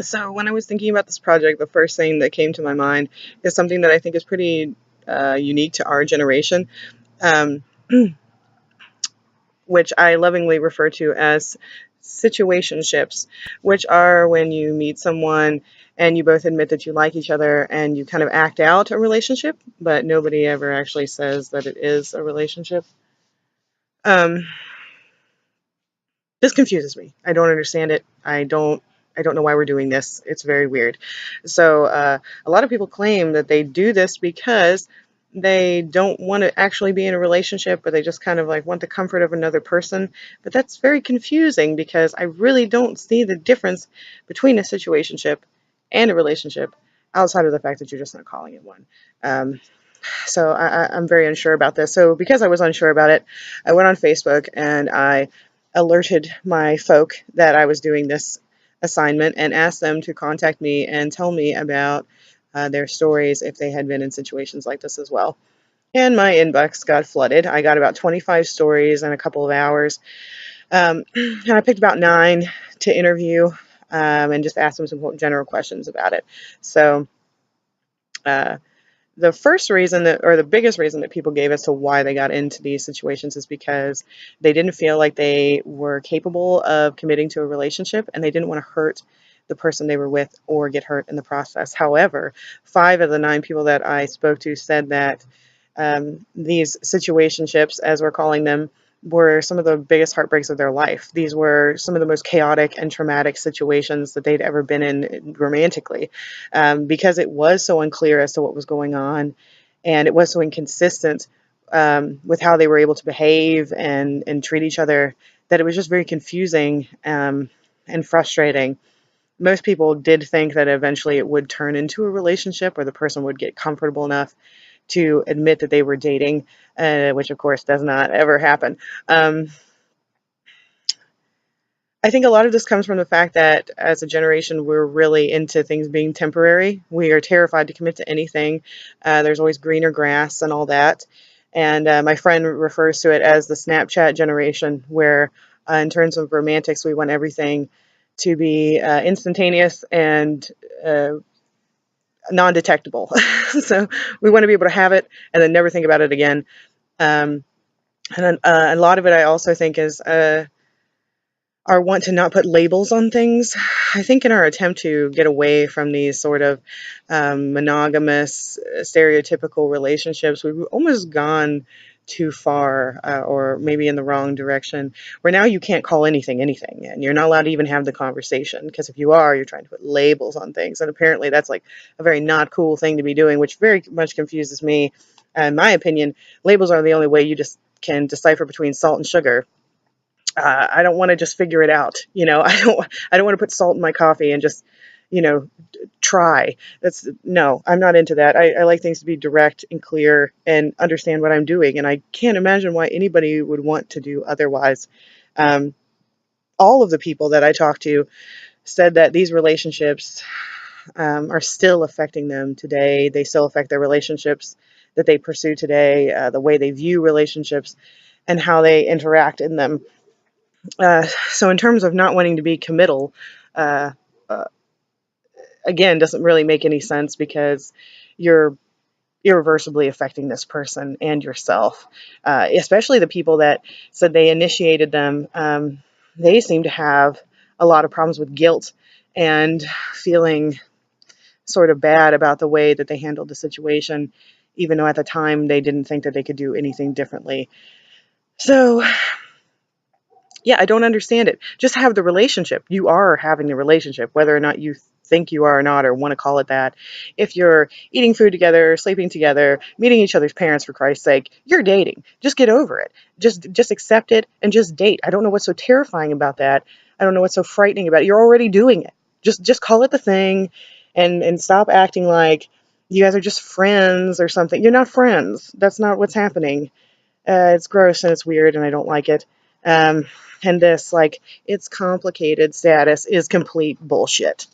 So when I was thinking about this project, the first thing that came to my mind is something that I think is pretty unique to our generation, um, which I lovingly refer to as situationships, which are when you meet someone and you both admit that you like each other and you kind of act out a relationship, but nobody ever actually says that it is a relationship. Um, this confuses me. I don't understand it. I don't know why we're doing this. It's very weird. So a lot of people claim that they do this because they don't want to actually be in a relationship, but they just kind of like want the comfort of another person. But that's very confusing because I really don't see the difference between a situationship and a relationship outside of the fact that you're just not calling it one. So I'm very unsure about this. So because I was unsure about it, I went on Facebook and I alerted my folk that I was doing this assignment and asked them to contact me and tell me about their stories if they had been in situations like this as well. And my inbox got flooded. I got about 25 stories in a couple of hours. And I picked about 9 to interview and just asked them some general questions about it. So, uh, the first reason that, or the biggest reason that people gave as to why they got into these situations is because they didn't feel like they were capable of committing to a relationship and they didn't want to hurt the person they were with or get hurt in the process. However, 5 of the 9 people that I spoke to said that these situationships, as we're calling them, were some of the biggest heartbreaks of their life. These were some of the most chaotic and traumatic situations that they'd ever been in romantically, because it was so unclear as to what was going on, and it was so inconsistent with how they were able to behave and treat each other, that it was just very confusing and frustrating. Most people did think that eventually it would turn into a relationship or the person would get comfortable enough to admit that they were dating, which of course does not ever happen. Um, I think a lot of this comes from the fact that as a generation, we're really into things being temporary. We are terrified to commit to anything. There's always greener grass and all that. And my friend refers to it as the Snapchat generation, where in terms of romantics, we want everything to be instantaneous and non-detectable. So we want to be able to have it and then never think about it again. Um, and then, a lot of it, I also think, is our want to not put labels on things. I think in our attempt to get away from these sort of monogamous, stereotypical relationships, we've almost gone too far, or maybe in the wrong direction, where now you can't call anything anything, and you're not allowed to even have the conversation, because if you are, you're trying to put labels on things, and apparently that's like a very not cool thing to be doing, which very much confuses me. In my opinion, labels are the only way you just can decipher between salt and sugar. I don't want to just figure it out. I don't want to put salt in my coffee and just, try. That's no, I'm not into that. I like things to be direct and clear and understand what I'm doing. And I can't imagine why anybody would want to do otherwise. Um, all of the people that I talked to said that these relationships are still affecting them today. They still affect their relationships that they pursue today, the way they view relationships, and how they interact in them. So in terms of not wanting to be committal, uh, uh, again, doesn't really make any sense because you're irreversibly affecting this person and yourself. Especially the people that said they initiated them. They seem to have a lot of problems with guilt and feeling sort of bad about the way that they handled the situation, even though at the time they didn't think that they could do anything differently. So yeah, I don't understand it. Just have the relationship. You are having the relationship, whether or not you think you are or not, or want to call it that. If you're eating food together, sleeping together, meeting each other's parents, for Christ's sake, you're dating. Just get over it. Just accept it and just date. I don't know what's so terrifying about that. I don't know what's so frightening about it. You're already doing it. Just call it the thing, and stop acting like you guys are just friends or something. You're not friends. That's not what's happening. It's gross and it's weird and I don't like it. Um, and this, like, it's complicated status is complete bullshit.